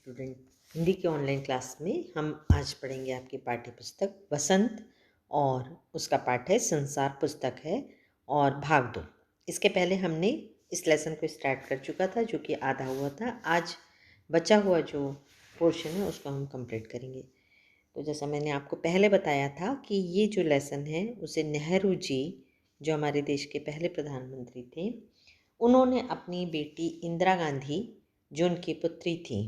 Student. Hindi के online class में हम आज पढ़ेंगे आपकी पाठ्य पुस्तक वसंत और उसका पाठ है संसार पुस्तक है और भाग 2। इसके पहले हमने इस लेसन को स्टार्ट कर चुका था जो कि आधा हुआ था। आज बचा हुआ जो पोर्शन है उसको हम कंप्लीट करेंगे। तो जैसा मैंने आपको पहले बताया था कि ये जो लेसन है उसे नेहरू जी, जो हमारे देश के पहले प्रधानमंत्री थे, उन्होंने अपनी बेटी इंदिरा गांधी, जो उनकी पुत्री थी,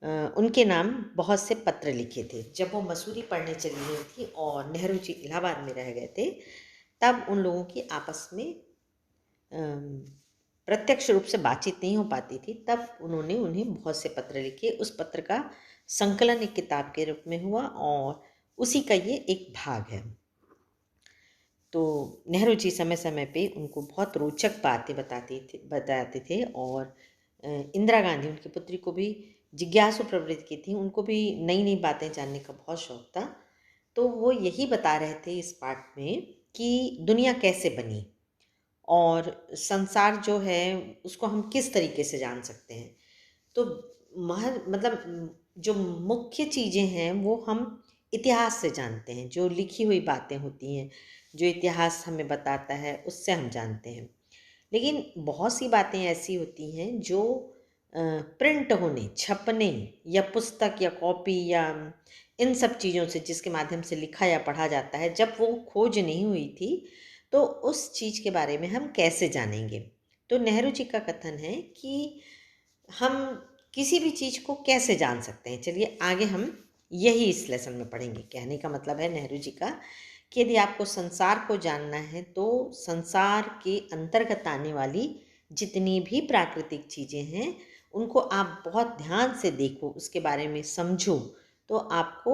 उनके नाम बहुत से पत्र लिखे थे। जब वो मसूरी पढ़ने चली गई थी और नेहरू जी इलाहाबाद में रह गए थे, तब उन लोगों की आपस में प्रत्यक्ष रूप से बातचीत नहीं हो पाती थी। तब उन्होंने उन्हें बहुत से पत्र लिखे। उस पत्र का संकलन एक किताब के रूप में हुआ और उसी का ये एक भाग है। तो नेहरू जी समय समय पे उनको बहुत रोचक बातें बताते थे और इंदिरा गांधी उनकी पुत्री को भी जिज्ञासु प्रवृत्ति की थी। उनको भी नई नई बातें जानने का बहुत शौक था। तो वो यही बता रहे थे इस पाठ में कि दुनिया कैसे बनी और संसार जो है उसको हम किस तरीके से जान सकते हैं। तो मतलब जो मुख्य चीज़ें हैं वो हम इतिहास से जानते हैं। जो लिखी हुई बातें होती हैं, जो इतिहास हमें बताता है, उससे हम जानते हैं। लेकिन बहुत सी बातें ऐसी होती हैं जो प्रिंट होने, छपने या पुस्तक या कॉपी या इन सब चीज़ों से, जिसके माध्यम से लिखा या पढ़ा जाता है, जब वो खोज नहीं हुई थी तो उस चीज़ के बारे में हम कैसे जानेंगे। तो नेहरू जी का कथन है कि हम किसी भी चीज़ को कैसे जान सकते हैं। चलिए आगे हम यही इस लेसन में पढ़ेंगे। कहने का मतलब है नेहरू जी का कि यदि आपको संसार को जानना है तो संसार के अंतर्गत आने वाली जितनी भी प्राकृतिक चीज़ें हैं उनको आप बहुत ध्यान से देखो, उसके बारे में समझो, तो आपको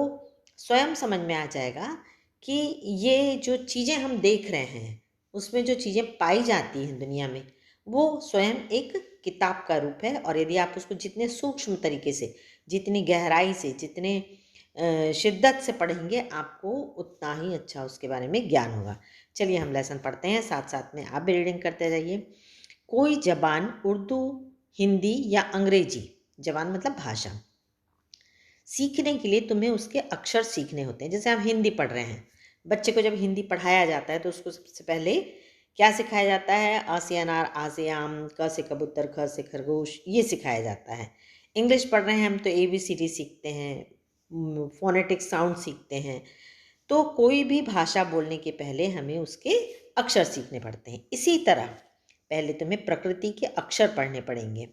स्वयं समझ में आ जाएगा कि ये जो चीज़ें हम देख रहे हैं उसमें जो चीज़ें पाई जाती हैं दुनिया में, वो स्वयं एक किताब का रूप है। और यदि आप उसको जितने सूक्ष्म तरीके से, जितनी गहराई से, जितने शिद्दत से पढ़ेंगे, आपको उतना ही अच्छा उसके बारे में ज्ञान होगा। चलिए हम लेसन पढ़ते हैं, साथ साथ में आप भी रीडिंग करते जाइए। कोई जबान, उर्दू, हिंदी या अंग्रेजी, जबान मतलब भाषा, सीखने के लिए तुम्हें उसके अक्षर सीखने होते हैं। जैसे आप हिंदी पढ़ रहे हैं, बच्चे को जब हिंदी पढ़ाया जाता है तो उसको सबसे पहले क्या सिखाया जाता है? अ से अनार, आ से आम, क से कबूतर, ख से खरगोश, ये सिखाया जाता है। इंग्लिश पढ़ रहे हैं हम तो ABCD सीखते हैं, फोनेटिक साउंड सीखते हैं। तो कोई भी भाषा बोलने के पहले हमें उसके अक्षर सीखने पड़ते हैं। इसी तरह पहले तुम्हें प्रकृति के अक्षर पढ़ने पड़ेंगे।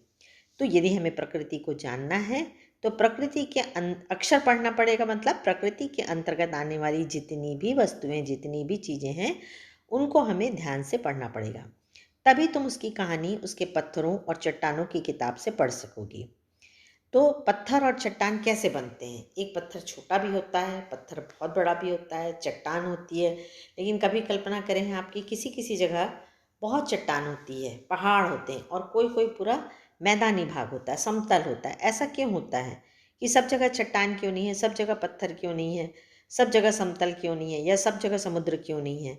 तो यदि हमें प्रकृति को जानना है तो प्रकृति के अक्षर पढ़ना पड़ेगा। मतलब प्रकृति के अंतर्गत आने वाली जितनी भी वस्तुएं, जितनी भी चीज़ें हैं, उनको हमें ध्यान से पढ़ना पड़ेगा। तभी तुम उसकी कहानी उसके पत्थरों और चट्टानों की किताब से पढ़ सकोगी। तो पत्थर और चट्टान कैसे बनते हैं? एक पत्थर छोटा भी होता है, पत्थर बहुत बड़ा भी होता है, चट्टान होती है। लेकिन कभी कल्पना करें आपकी किसी किसी जगह बहुत चट्टान होती है, पहाड़ होते हैं, और कोई कोई पूरा मैदानी भाग होता है, समतल होता है। ऐसा क्यों होता है कि सब जगह चट्टान क्यों नहीं है, सब जगह पत्थर क्यों नहीं है, सब जगह समतल क्यों नहीं है, या सब जगह समुद्र क्यों नहीं है?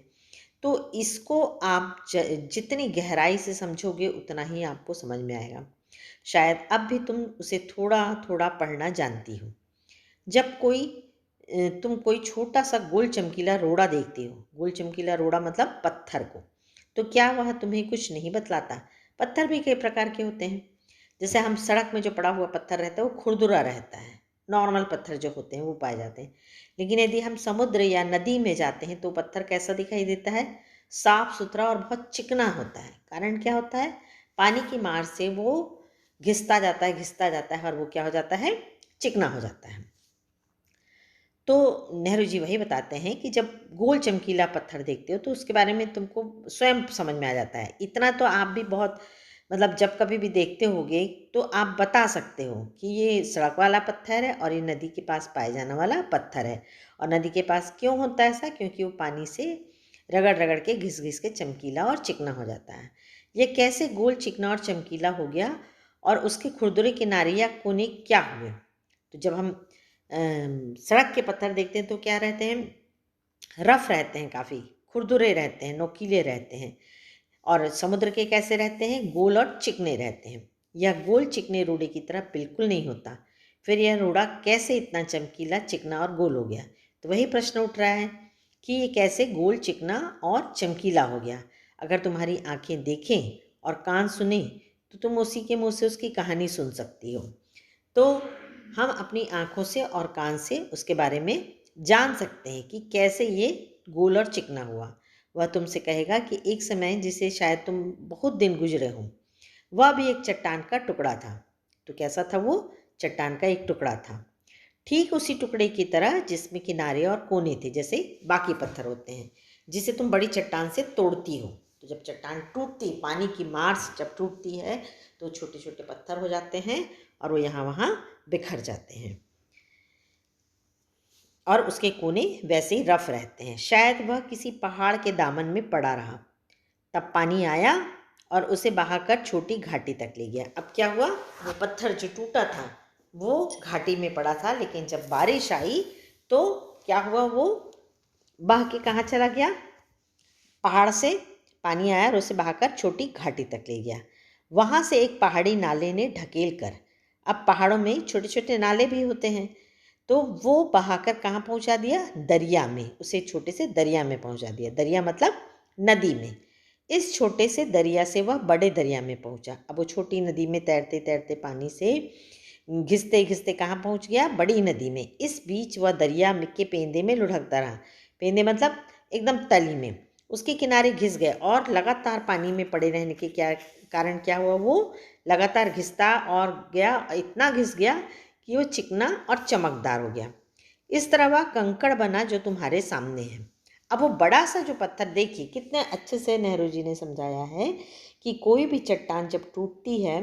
तो इसको आप जितनी गहराई से समझोगे उतना ही आपको समझ में आएगा। शायद अब भी तुम उसे थोड़ा थोड़ा पढ़ना जानती हो। जब तुम कोई छोटा सा गोल चमकीला रोड़ा देखती हो, गोल चमकीला रोड़ा मतलब पत्थर को, तो क्या वह तुम्हें कुछ नहीं बतलाता? पत्थर भी कई प्रकार के होते हैं। जैसे हम सड़क में जो पड़ा हुआ पत्थर रहता है वो खुरदुरा रहता है, नॉर्मल पत्थर जो होते हैं वो पाए जाते हैं। लेकिन यदि हम समुद्र या नदी में जाते हैं तो पत्थर कैसा दिखाई देता है? साफ सुथरा और बहुत चिकना होता है। कारण क्या होता है? पानी की मार से वो घिसता जाता है और वो क्या हो जाता है? चिकना हो जाता है। तो नेहरू जी वही बताते हैं कि जब गोल चमकीला पत्थर देखते हो तो उसके बारे में तुमको स्वयं समझ में आ जाता है। इतना तो आप भी बहुत, मतलब जब कभी भी देखते होगे तो आप बता सकते हो कि ये सड़क वाला पत्थर है और ये नदी के पास पाए जाने वाला पत्थर है। और नदी के पास क्यों होता है ऐसा? क्योंकि वो पानी से रगड़ रगड़ के घिस घिस के चमकीला और चिकना हो जाता है। ये कैसे गोल, चिकना और चमकीला हो गया? और उसके खुरदुरे किनारे या कोने क्या हुए? तो जब हम सड़क के पत्थर देखते हैं तो क्या रहते हैं? रफ रहते हैं, काफ़ी खुरदुरे रहते हैं, नोकीले रहते हैं। और समुद्र के कैसे रहते हैं? गोल और चिकने रहते हैं। यह गोल चिकने रोड़े की तरह बिल्कुल नहीं होता। फिर यह रोड़ा कैसे इतना चमकीला, चिकना और गोल हो गया? तो वही प्रश्न उठ रहा है कि ये कैसे गोल, चिकना और चमकीला हो गया। अगर तुम्हारी आंखें देखें और कान सुने तो तुम उसी के मुंह से उसकी कहानी सुन सकती हो। तो हम अपनी आंखों से और कान से उसके बारे में जान सकते हैं कि कैसे ये गोल और चिकना हुआ। वह तुमसे कहेगा कि एक समय जिसे शायद तुम बहुत दिन गुजरे हों, वह भी एक चट्टान का टुकड़ा था। तो कैसा था वो? चट्टान का एक टुकड़ा था, ठीक उसी टुकड़े की तरह जिसमें किनारे और कोने थे, जैसे बाकी पत्थर होते हैं जिसे तुम बड़ी चट्टान से तोड़ती हो। तो जब चट्टान टूटती, पानी की मार से जब टूटती है तो छोटे छोटे पत्थर हो जाते हैं और वो यहाँ वहाँ बिखर जाते हैं और उसके कोने वैसे ही रफ रहते हैं। शायद वह किसी पहाड़ के दामन में पड़ा रहा, तब पानी आया और उसे बहाकर छोटी घाटी तक ले गया। अब क्या हुआ? वो पत्थर जो टूटा था वो घाटी में पड़ा था, लेकिन जब बारिश आई तो क्या हुआ? वो बह के कहाँ चला गया? पहाड़ से पानी आया और उसे बहाकर छोटी घाटी तक ले गया। वहाँ से एक पहाड़ी नाले ने ढकेल कर, अब पहाड़ों में छोटे छोटे नाले भी होते हैं, तो वो बहाकर कहाँ पहुँचा दिया? दरिया में। उसे छोटे से दरिया में पहुँचा दिया। दरिया मतलब नदी में। इस छोटे से दरिया से वह बड़े दरिया में पहुँचा। अब वो छोटी नदी में तैरते तैरते पानी से घिसते घिसते कहाँ पहुँच गया? बड़ी नदी में। इस बीच वह दरिया के पेंदे में लुढ़कता रहा। पेंदे मतलब एकदम तली में। उसके किनारे घिस गए और लगातार पानी में पड़े रहने के कारण क्या हुआ? वो लगातार घिसता और गया, इतना घिस गया कि वो चिकना और चमकदार हो गया। इस तरह वह कंकड़ बना जो तुम्हारे सामने है। अब वो बड़ा सा जो पत्थर, देखिए कितने अच्छे से नेहरू जी ने समझाया है कि कोई भी चट्टान जब टूटती है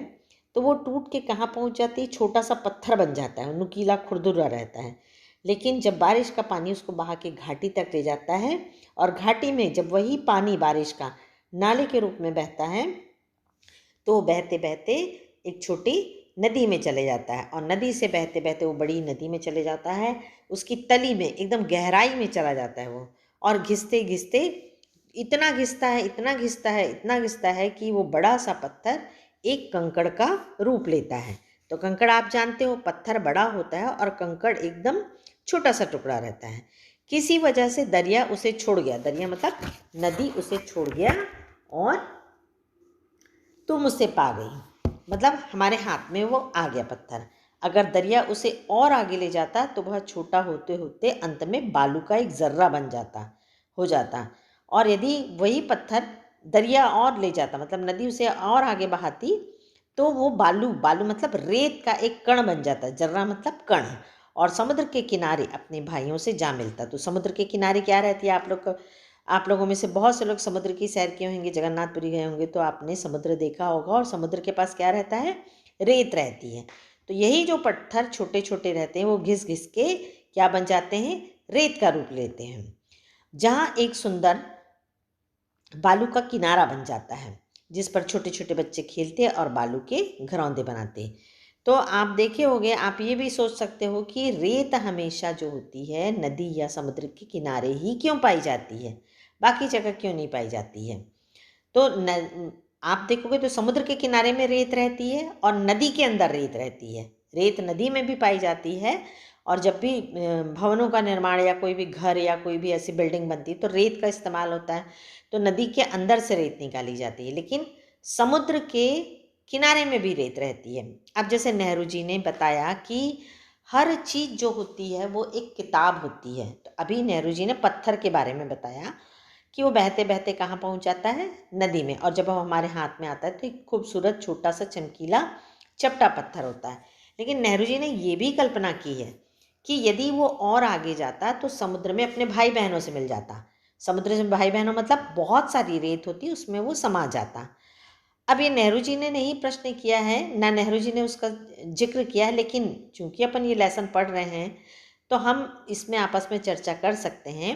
तो वो टूट के कहाँ पहुँच जाती है? छोटा सा पत्थर बन जाता है, नुकीला खुरदुरा रहता है। लेकिन जब बारिश का पानी उसको बहा के घाटी तक ले जाता है और घाटी में जब वही पानी बारिश का नाले के रूप में बहता है तो बहते बहते एक छोटी नदी में चले जाता है और नदी से बहते बहते वो बड़ी नदी में चले जाता है। उसकी तली में एकदम गहराई में चला जाता है वो, और घिसते घिसते इतना घिसता है, इतना घिसता है, इतना घिसता है कि वो बड़ा सा पत्थर एक कंकड़ का रूप लेता है। तो कंकड़ आप जानते हो, पत्थर बड़ा होता है और कंकड़ एकदम छोटा सा टुकड़ा रहता है। किसी वजह से दरिया उसे छोड़ गया। दरिया मतलब नदी उसे छोड़ गया और तुम उसे पा गई, मतलब हमारे हाथ में वो आ गया पत्थर। अगर दरिया उसे और आगे ले जाता तो वह छोटा होते होते अंत में बालू का एक जर्रा बन जाता, हो जाता। और यदि वही पत्थर दरिया और ले जाता, मतलब नदी उसे और आगे बहाती, तो वो बालू, बालू मतलब रेत का एक कण बन जाता, जर्रा मतलब कण, और समुद्र के किनारे अपने भाइयों से जा मिलता। तो समुद्र के किनारे क्या रहती है? आप लोगों में से बहुत से लोग समुद्र की सैर किए होंगे, जगन्नाथपुरी गए होंगे तो आपने समुद्र देखा होगा, और समुद्र के पास क्या रहता है? रेत रहती है। तो यही जो पत्थर छोटे छोटे रहते हैं वो घिस घिस के क्या बन जाते हैं? रेत का रूप लेते हैं, जहाँ एक सुंदर बालू का किनारा बन जाता है जिस पर छोटे छोटे बच्चे खेलते और बालू के घरौंदे बनाते। तो आप देखे होंगे, आप ये भी सोच सकते हो कि रेत हमेशा जो होती है नदी या समुद्र के किनारे ही क्यों पाई जाती है, बाकी जगह क्यों नहीं पाई जाती है? तो आप देखोगे तो समुद्र के किनारे में रेत रहती है और नदी के अंदर रेत रहती है। रेत नदी में भी पाई जाती है, और जब भी भवनों का निर्माण या कोई भी घर या कोई भी ऐसी बिल्डिंग बनती है तो रेत का इस्तेमाल होता है। तो नदी के अंदर से रेत निकाली जाती है, लेकिन समुद्र के किनारे में भी रेत रहती है। अब जैसे नेहरू जी ने बताया कि हर चीज़ जो होती है वो एक किताब होती है, तो अभी नेहरू जी ने पत्थर के बारे में बताया कि वो बहते बहते कहाँ पहुँच जाता है? नदी में। और जब वो हमारे हाथ में आता है तो एक खूबसूरत छोटा सा चमकीला चपटा पत्थर होता है। लेकिन नेहरू जी ने ये भी कल्पना की है कि यदि वो और आगे जाता तो समुद्र में अपने भाई बहनों से मिल जाता। समुद्र में भाई बहनों मतलब बहुत सारी रेत होती, उसमें वो समा जाता। अब ये नेहरू जी ने नहीं प्रश्न किया है, ना नेहरू जी ने उसका जिक्र किया है, लेकिन चूंकि अपन ये लेसन पढ़ रहे हैं तो हम इसमें आपस में चर्चा कर सकते हैं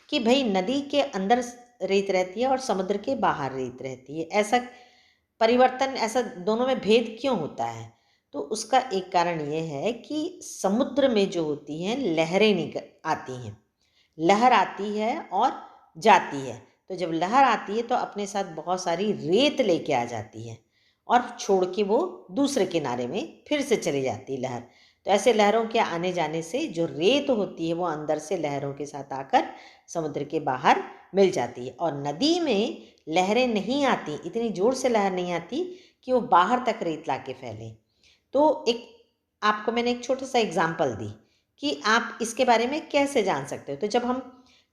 कि भाई नदी के अंदर रेत रहती है और समुद्र के बाहर रेत रहती है, ऐसा परिवर्तन, ऐसा दोनों में भेद क्यों होता है? तो उसका एक कारण ये है कि समुद्र में जो होती हैं लहरें आती हैं, लहर आती है और जाती है। तो जब लहर आती है तो अपने साथ बहुत सारी रेत लेके आ जाती है और छोड़ के वो दूसरे किनारे में फिर से चली जाती है लहर। तो ऐसे लहरों के आने जाने से जो रेत होती है वो अंदर से लहरों के साथ आकर समुद्र के बाहर मिल जाती है। और नदी में लहरें नहीं आती, इतनी ज़ोर से लहर नहीं आती कि वो बाहर तक रेत ला के फैले। तो एक आपको मैंने एक छोटा सा एग्जाम्पल दी कि आप इसके बारे में कैसे जान सकते हो। तो जब हम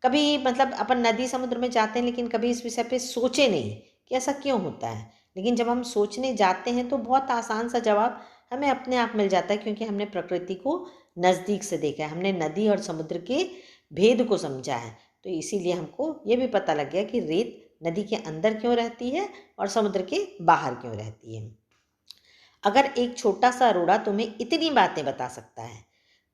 कभी मतलब अपन नदी समुद्र में जाते हैं लेकिन कभी इस विषय पे सोचे नहीं कि ऐसा क्यों होता है, लेकिन जब हम सोचने जाते हैं तो बहुत आसान सा जवाब हमें अपने आप मिल जाता है, क्योंकि हमने प्रकृति को नज़दीक से देखा है, हमने नदी और समुद्र के भेद को समझा है। तो इसीलिए हमको ये भी पता लग गया कि रेत नदी के अंदर क्यों रहती है और समुद्र के बाहर क्यों रहती है। अगर एक छोटा सा रोड़ा तुम्हें इतनी बातें बता सकता है,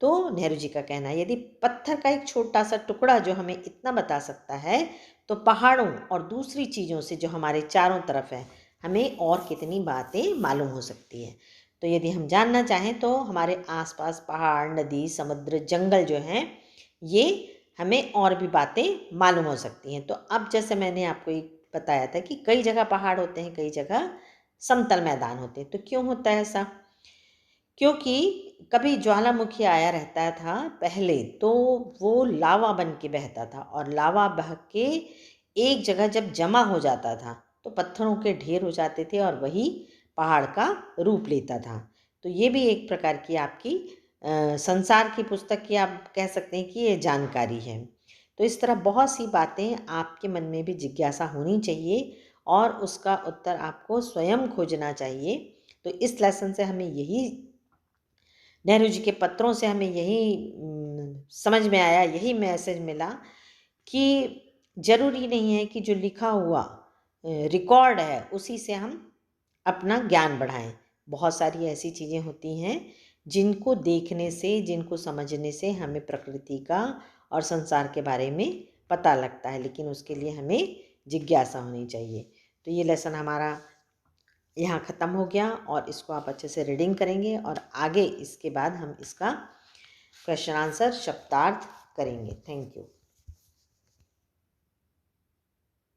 तो नेहरू जी का कहना है, यदि पत्थर का एक छोटा सा टुकड़ा जो हमें इतना बता सकता है, तो पहाड़ों और दूसरी चीज़ों से जो हमारे चारों तरफ है हमें और कितनी बातें मालूम हो सकती है। तो यदि हम जानना चाहें तो हमारे आसपास पहाड़, नदी, समुद्र, जंगल जो हैं, ये हमें और भी बातें मालूम हो सकती हैं। तो अब जैसे मैंने आपको एक बताया था कि कई जगह पहाड़ होते हैं, कई जगह समतल मैदान होते हैं। तो क्यों होता है ऐसा? क्योंकि कभी ज्वालामुखी आया रहता था पहले, तो वो लावा बन के बहता था, और लावा बह के एक जगह जब जमा हो जाता था तो पत्थरों के ढेर हो जाते थे और वही पहाड़ का रूप लेता था। तो ये भी एक प्रकार की आपकी संसार की पुस्तक की आप कह सकते हैं कि ये जानकारी है। तो इस तरह बहुत सी बातें आपके मन में भी जिज्ञासा होनी चाहिए और उसका उत्तर आपको स्वयं खोजना चाहिए। तो इस लेसन से हमें यही, नेहरू जी के पत्रों से हमें यही समझ में आया, यही मैसेज मिला कि ज़रूरी नहीं है कि जो लिखा हुआ रिकॉर्ड है उसी से हम अपना ज्ञान बढ़ाएं। बहुत सारी ऐसी चीज़ें होती हैं जिनको देखने से, जिनको समझने से हमें प्रकृति का और संसार के बारे में पता लगता है, लेकिन उसके लिए हमें जिज्ञासा होनी चाहिए। तो ये लेसन हमारा यहाँ ख़त्म हो गया, और इसको आप अच्छे से रीडिंग करेंगे और आगे इसके बाद हम इसका क्वेश्चन आंसर शब्दार्थ करेंगे। Thank you.